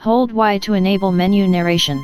Hold Y to enable menu narration.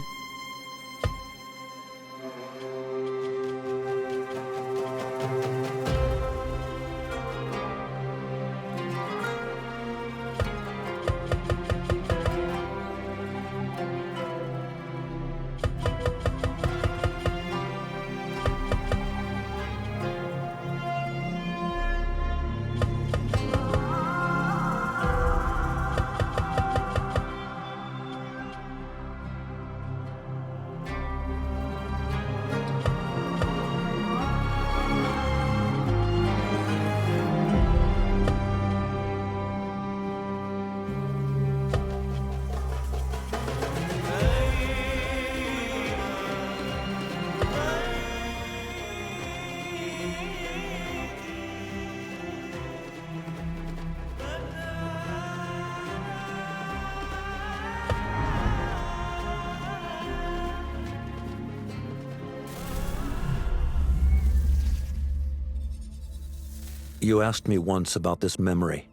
You asked me once about this memory.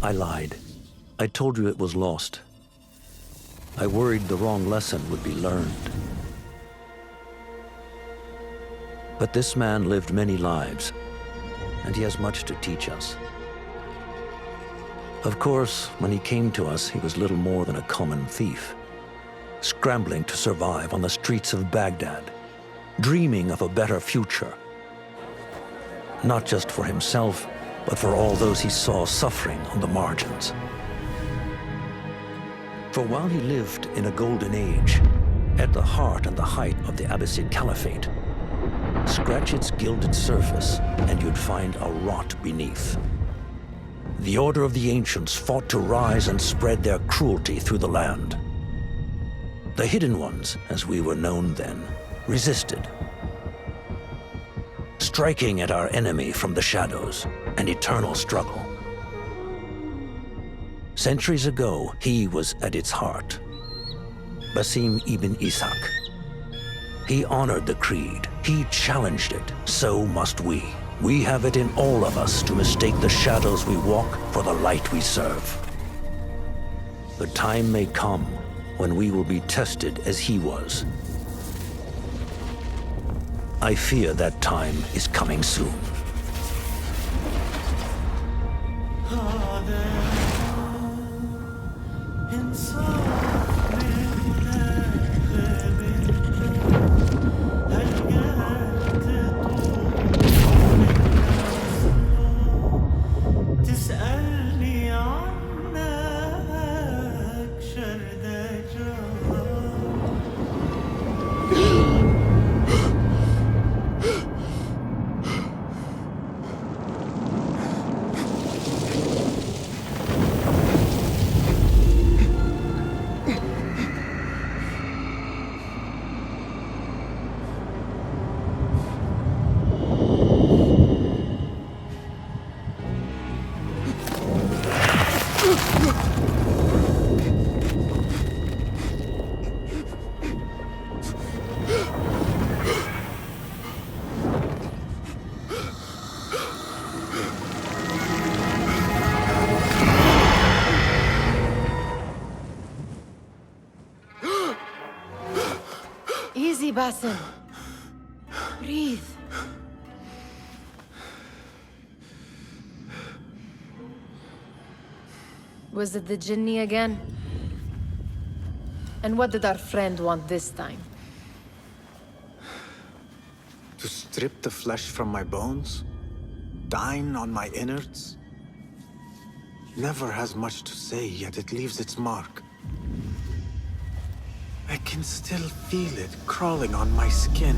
I lied. I told you it was lost. I worried the wrong lesson would be learned. But this man lived many lives, and he has much to teach us. Of course, when he came to us, he was little more than a common thief, scrambling to survive on the streets of Baghdad, dreaming of a better future. Not just for himself, but for all those he saw suffering on the margins. For while he lived in a golden age, at the heart and the height of the Abbasid Caliphate, scratch its gilded surface and you'd find a rot beneath. The Order of the Ancients fought to rise and spread their cruelty through the land. The Hidden Ones, as we were known then, resisted, striking at our enemy from the shadows, an eternal struggle. Centuries ago, he was at its heart, Basim ibn Ishaq. He honored the creed, he challenged it, so must we. We have it in all of us to mistake the shadows we walk for the light we serve. The time may come when we will be tested as he was. I fear that time is coming soon. Easy, Basim. Breathe. Was it the Jinni again? And what did our friend want this time? To strip the flesh from my bones? Dine on my innards? Never has much to say, yet it leaves its mark. I can still feel it crawling on my skin.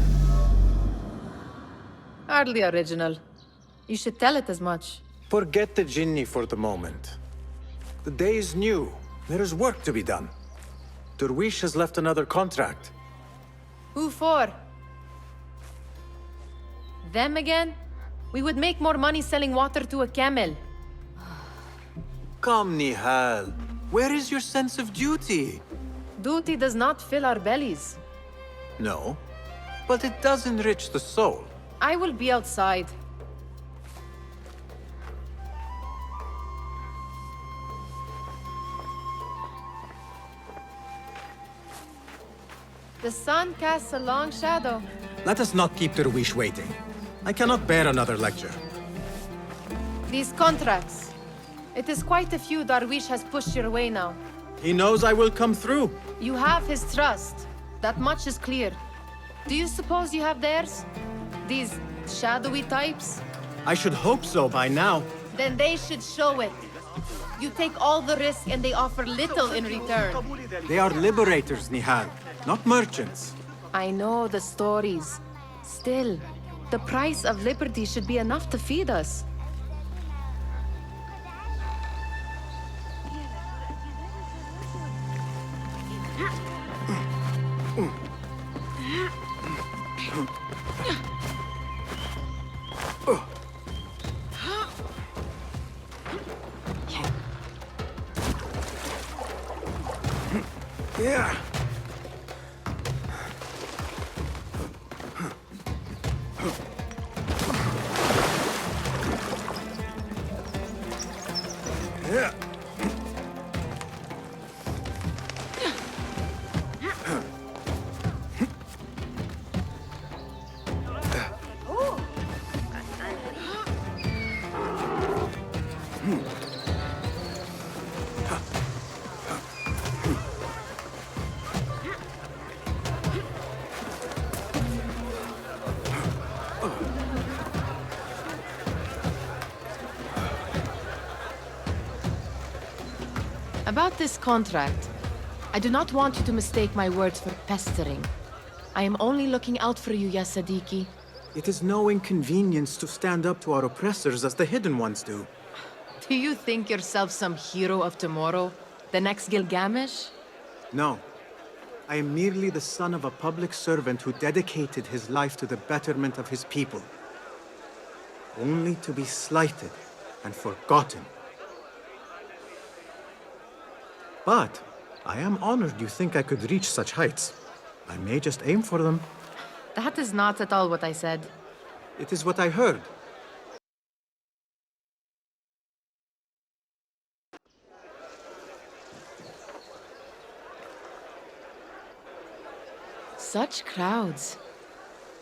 Hardly original. You should tell it as much. Forget the Jinni for the moment. The day is new. There is work to be done. Derwish has left another contract. Who for? Them again? We would make more money selling water to a camel. Come, Nihal. Where is your sense of duty? Duty does not fill our bellies. No, but it does enrich the soul. I will be outside. The sun casts a long shadow. Let us not keep Derwish waiting. I cannot bear another lecture. These contracts. It is quite a few Darwish has pushed your way now. He knows I will come through. You have his trust. That much is clear. Do you suppose you have theirs? These shadowy types? I should hope so by now. Then they should show it. You take all the risk and they offer little in return. They are liberators, Nihal, not merchants. I know the stories. Still, the price of liberty should be enough to feed us. Yeah. Yeah. About this contract, I do not want you to mistake my words for pestering. I am only looking out for you, ya Sadiki. It is no inconvenience to stand up to our oppressors as the hidden ones do. Do you think yourself some hero of tomorrow? The next Gilgamesh? No. I am merely the son of a public servant who dedicated his life to the betterment of his people. Only to be slighted and forgotten. But I am honored you think I could reach such heights. I may just aim for them. That is not at all what I said. It is what I heard. Such crowds.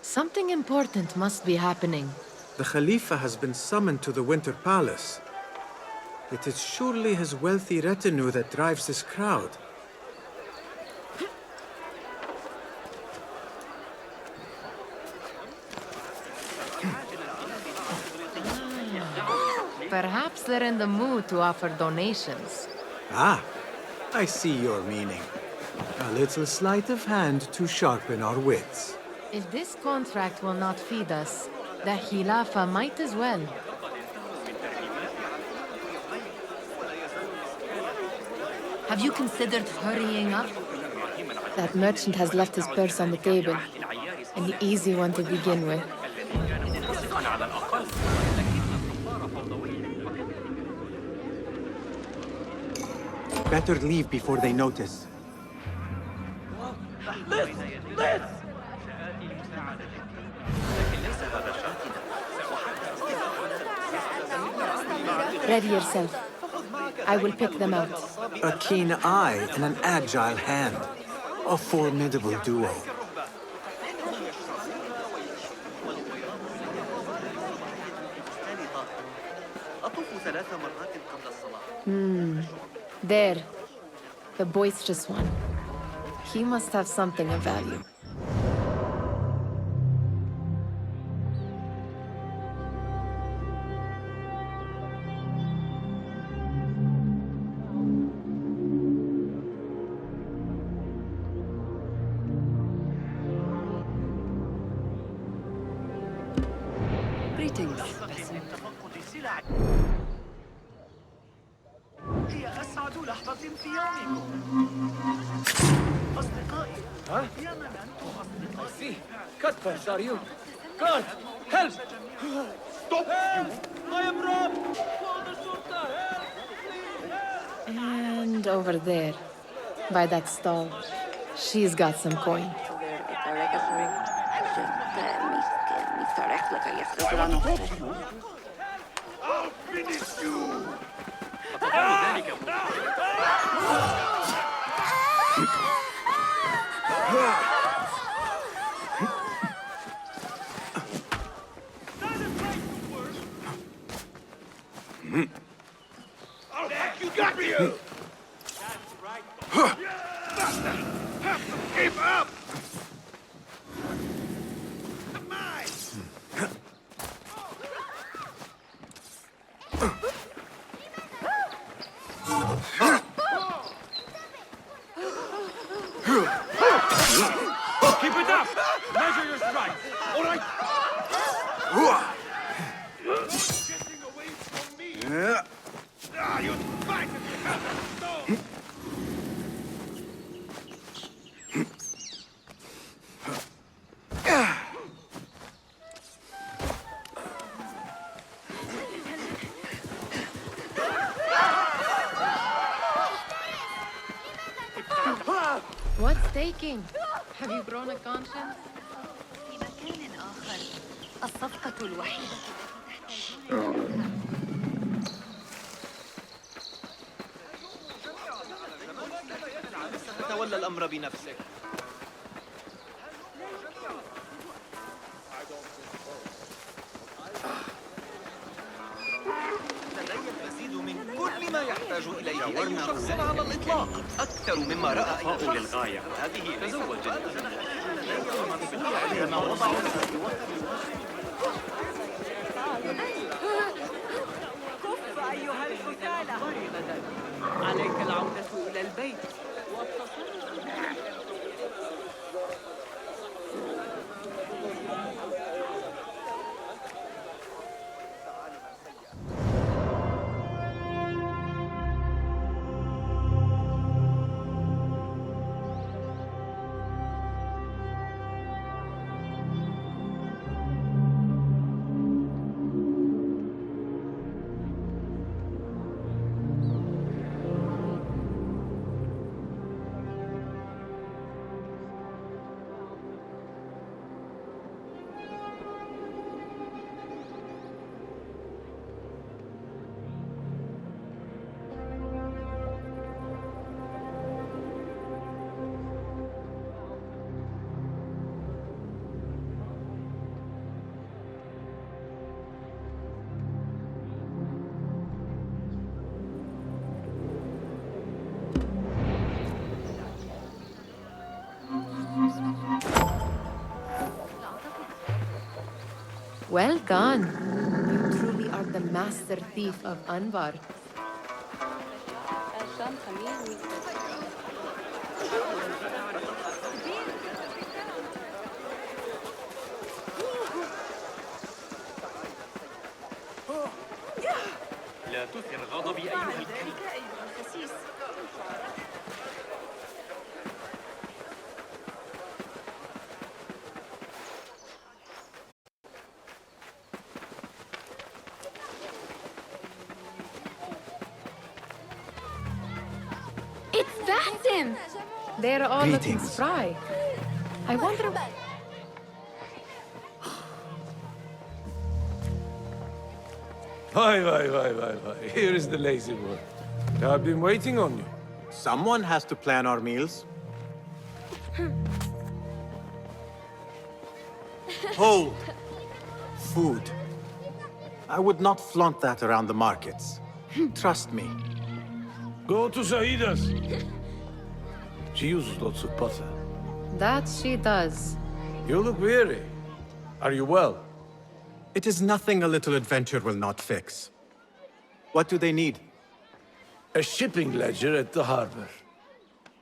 Something important must be happening. The Khalifa has been summoned to the Winter Palace. It is surely his wealthy retinue that drives this crowd. Perhaps they're in the mood to offer donations. Ah, I see your meaning. A little sleight of hand to sharpen our wits. If this contract will not feed us, the Khilafah might as well. Have you considered hurrying up? That merchant has left his purse on the table. An easy one to begin with. Better leave before they notice. Ready yourself. I will pick them out. A keen eye and an agile hand. A formidable duo. There. The boisterous one. He must have something of value. Greetings. هي أسعد لحظة في يومكم. أصدقائي. يا من أنتم أصدقائي. كتر شاريون. Guard! Help! Stop! I am robbed! Call the Shurta! Help! Please, help! And over there, by that stall, she's got some coin. I'll finish you! I'll hack you got me! That's right. Keep up! Keep it up! Measure your stride! All right? Getting away from me! Ah, you fight if you have a stone! What's taking? Have you grown a conscience? في مكان آخر الصفقة الوحيدة التي تولى الأمر بنفسك. لدي المزيد من كل ما يحتاج إليه أي شخص على الإطلاق، أكثر مما رأى أي شخص. للغاية. هذه تزوج. كف أيها الفتالة. عليك العودة إلى البيت. Well done. You truly are the master thief of Anbar. لا تثر غضبي أيها الكلب. It's Basim! They're all looking Greetings. spry. I wonder... Why. Here is the lazy one. I've been waiting on you. Someone has to plan our meals. Hold! Food. I would not flaunt that around the markets. Trust me. Go to Saida's. She uses lots of butter. That she does. You look weary. Are you well? It is nothing a little adventure will not fix. What do they need? A shipping ledger at the harbor.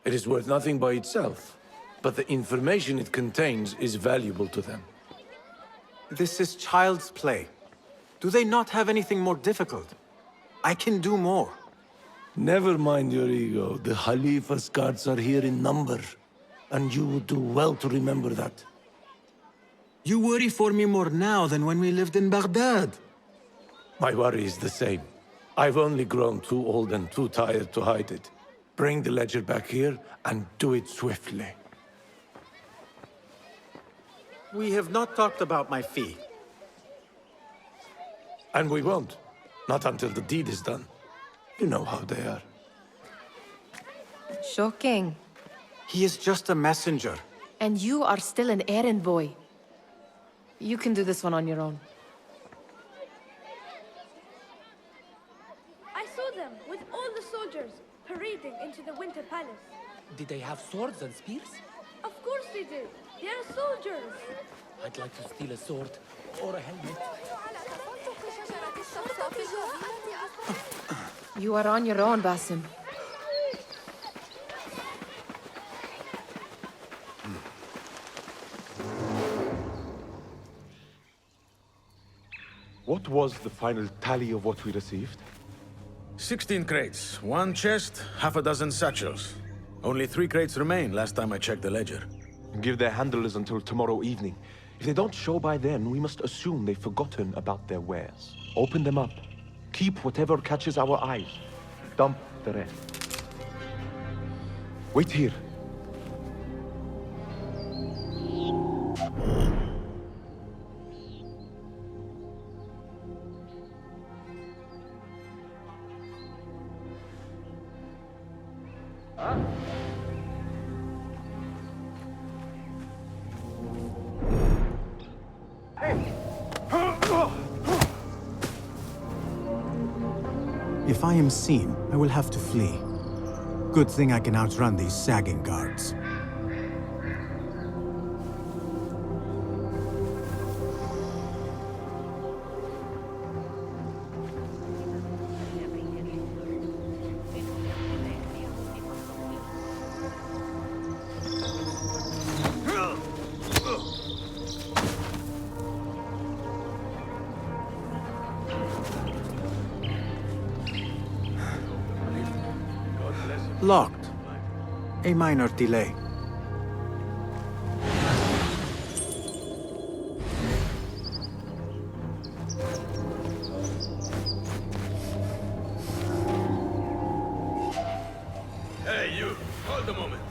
It is worth nothing by itself, but the information it contains is valuable to them. This is child's play. Do they not have anything more difficult? I can do more. Never mind your ego. The Khalifa's guards are here in number, and you would do well to remember that. You worry for me more now than when we lived in Baghdad. My worry is the same. I've only grown too old and too tired to hide it. Bring the ledger back here, and do it swiftly. We have not talked about my fee. And we won't. Not until the deed is done. You know how they are. Shocking. He is just a messenger. And you are still an errand boy. You can do this one on your own. I saw them with all the soldiers parading into the Winter Palace. Did they have swords and spears? Of course they did. They are soldiers. I'd like to steal a sword or a helmet. You are on your own, Basim. What was the final tally of what we received? 16 crates, 1 chest, half a dozen satchels. Only 3 crates remain last time I checked the ledger. Give their handlers until tomorrow evening. If they don't show by then, we must assume they've forgotten about their wares. Open them up. Keep whatever catches our eyes. Dump the rest. Wait here. If I am seen, I will have to flee. Good thing I can outrun these sagging guards. Locked. A minor delay. Hey, you! Hold a moment.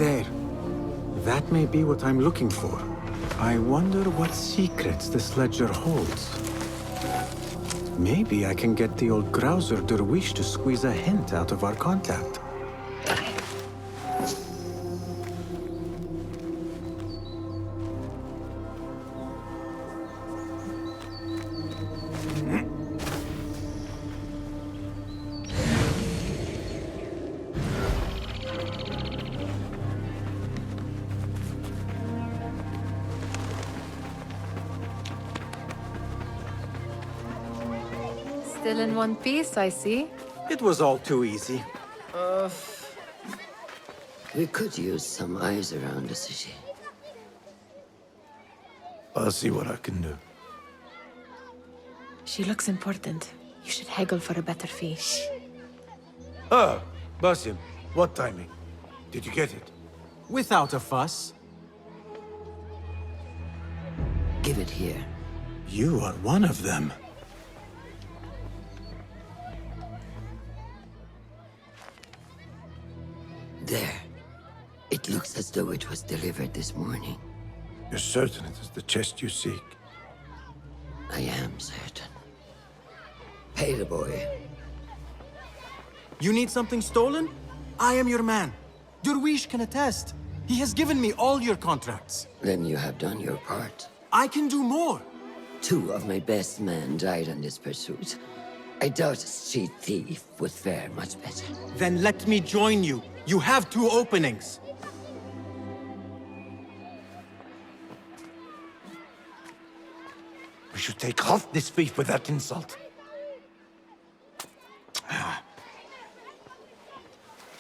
There. That may be what I'm looking for. I wonder what secrets this ledger holds. Maybe I can get the old grouser Derwish to squeeze a hint out of our contact. Still in one piece, I see. It was all too easy. We could use some eyes around the city. I'll see what I can do. She looks important. You should haggle for a better fee. Ah, Basim, what timing? Did you get it? Without a fuss. Give it here. You are one of them. There. It looks as though it was delivered this morning. You're certain it is the chest you seek? I am certain. Pay the boy. You need something stolen? I am your man. Derwish can attest. He has given me all your contracts. Then you have done your part. I can do more. 2 of my best men died on this pursuit. I doubt a street thief would fare much better. Then let me join you. You have 2 openings. We should take off this thief with that insult.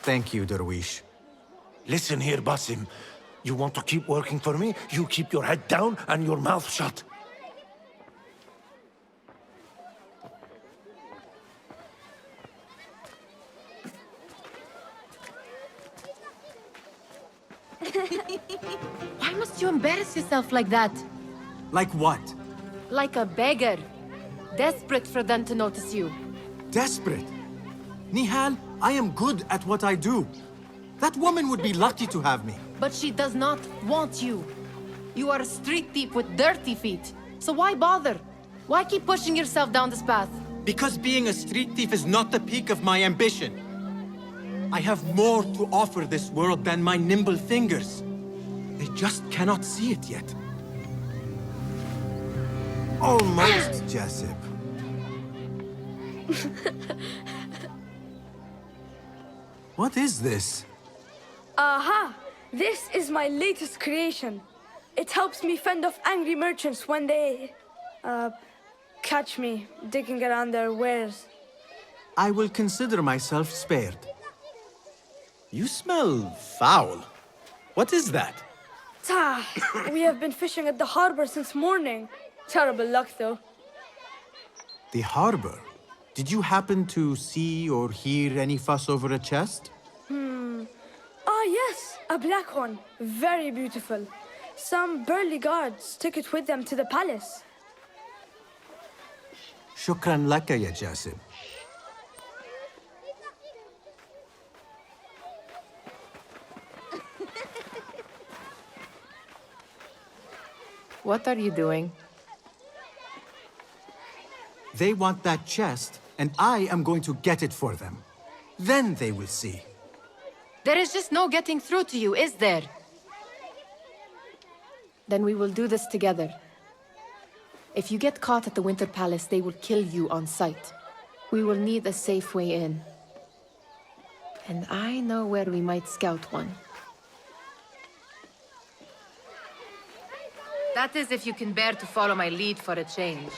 Thank you, Derwish. Listen here, Basim. You want to keep working for me? You keep your head down and your mouth shut. Why must you embarrass yourself like that? Like what? Like a beggar. Desperate for them to notice you. Desperate? Nihal, I am good at what I do. That woman would be lucky to have me. But she does not want you. You are a street thief with dirty feet. So why bother? Why keep pushing yourself down this path? Because being a street thief is not the peak of my ambition. I have more to offer this world than my nimble fingers. They just cannot see it yet. Almost, Jessup. What is this? Aha! This is my latest creation. It helps me fend off angry merchants when they... catch me digging around their wares. I will consider myself spared. You smell foul. What is that? Tah! We have been fishing at the harbor since morning. Terrible luck, though. The harbor? Did you happen to see or hear any fuss over a chest? Ah, yes, a black one. Very beautiful. Some burly guards took it with them to the palace. Shukran laka, ya Jasib. What are you doing? They want that chest, and I am going to get it for them. Then they will see. There is just no getting through to you, is there? Then we will do this together. If you get caught at the Winter Palace, they will kill you on sight. We will need a safe way in. And I know where we might scout one. That is if you can bear to follow my lead for a change.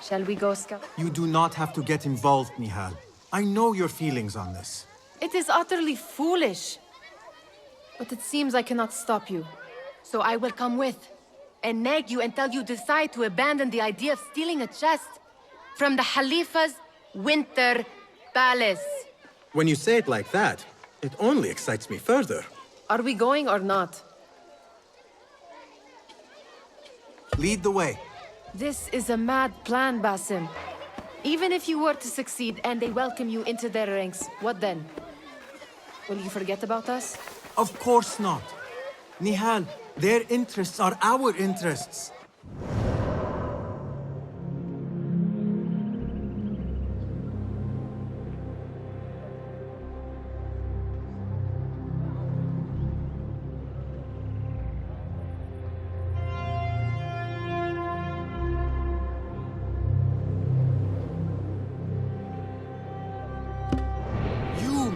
Shall we go scout? You do not have to get involved, Nihal. I know your feelings on this. It is utterly foolish. But it seems I cannot stop you. So I will come with, and nag you until you decide to abandon the idea of stealing a chest from the Khalifa's Winter Palace. When you say it like that, it only excites me further. Are we going or not? Lead the way. This is a mad plan, Basim. Even if you were to succeed and they welcome you into their ranks, what then? Will you forget about us? Of course not. Nihal, their interests are our interests.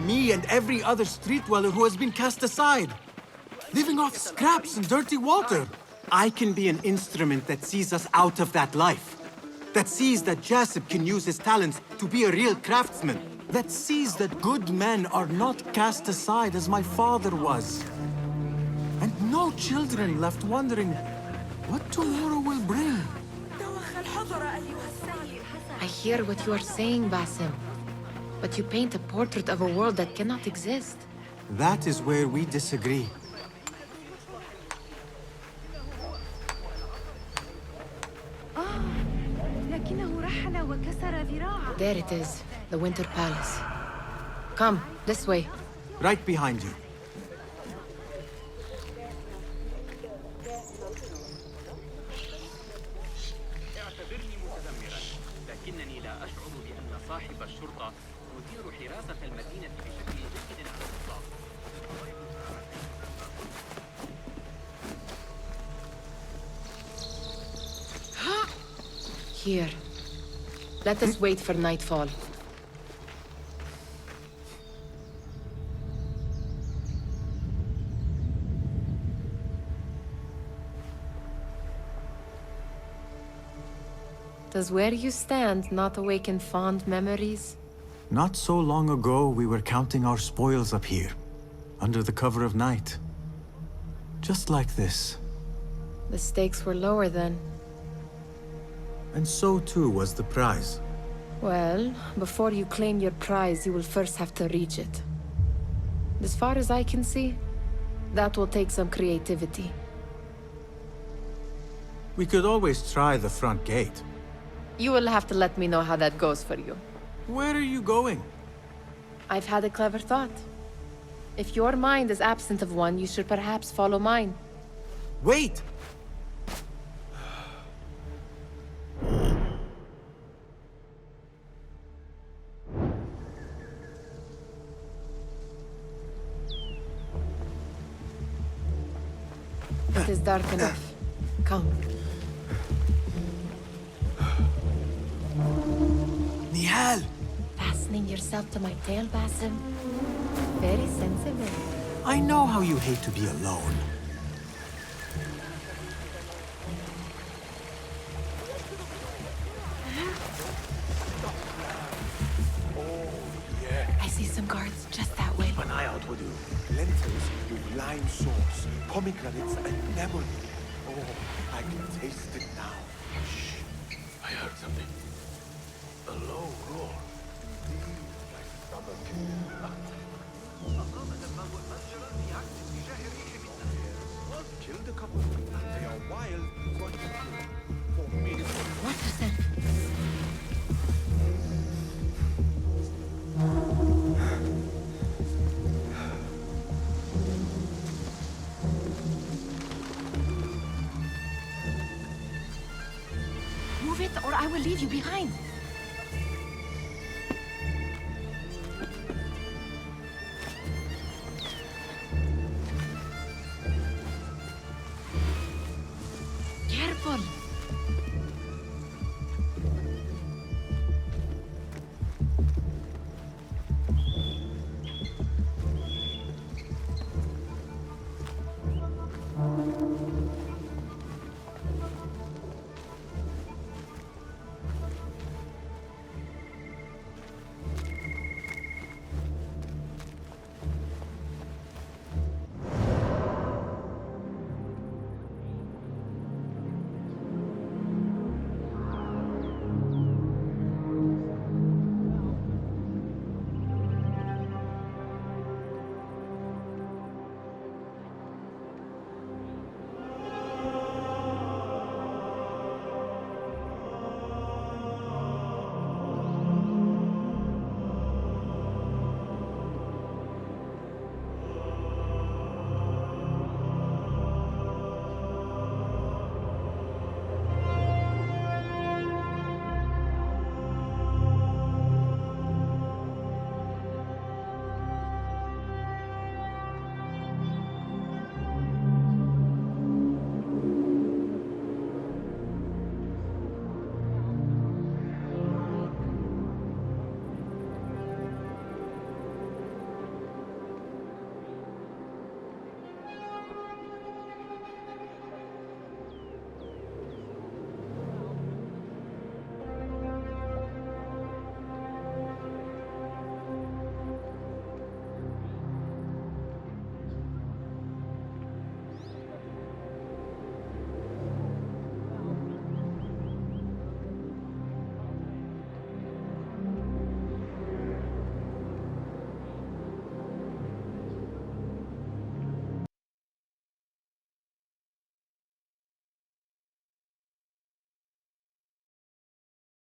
Me and every other street dweller who has been cast aside, living off scraps and dirty water. I can be an instrument that sees us out of that life. That sees that Jasip can use his talents to be a real craftsman. That sees that good men are not cast aside as my father was. And no children left wondering what tomorrow will bring. I hear what you are saying, Basim. But you paint a portrait of a world that cannot exist. That is where we disagree. There it is, the Winter Palace. Come, this way. Right behind you. Here. Let us wait for nightfall. Does where you stand not awaken fond memories? Not so long ago, we were counting our spoils up here, under the cover of night. Just like this. The stakes were lower then. And so too was the prize. Well, before you claim your prize, you will first have to reach it. As far as I can see, that will take some creativity. We could always try the front gate. You will have to let me know how that goes for you. Where are you going? I've had a clever thought. If your mind is absent of one, you should perhaps follow mine. Wait! It is dark enough. Come. Nihal! Fastening yourself to my tail, Basim. Very sensible. I know how you hate to be alone. I see some guards just that way. Keep an eye out, would you? Lentils with lime sauce, pomegranates, and lemon. Oh, I can taste it now. Shh. I heard something. A low roar. My stomach. Killed a couple. They are wild. For me. Watch yourself. Move it, or I will leave you behind. Careful.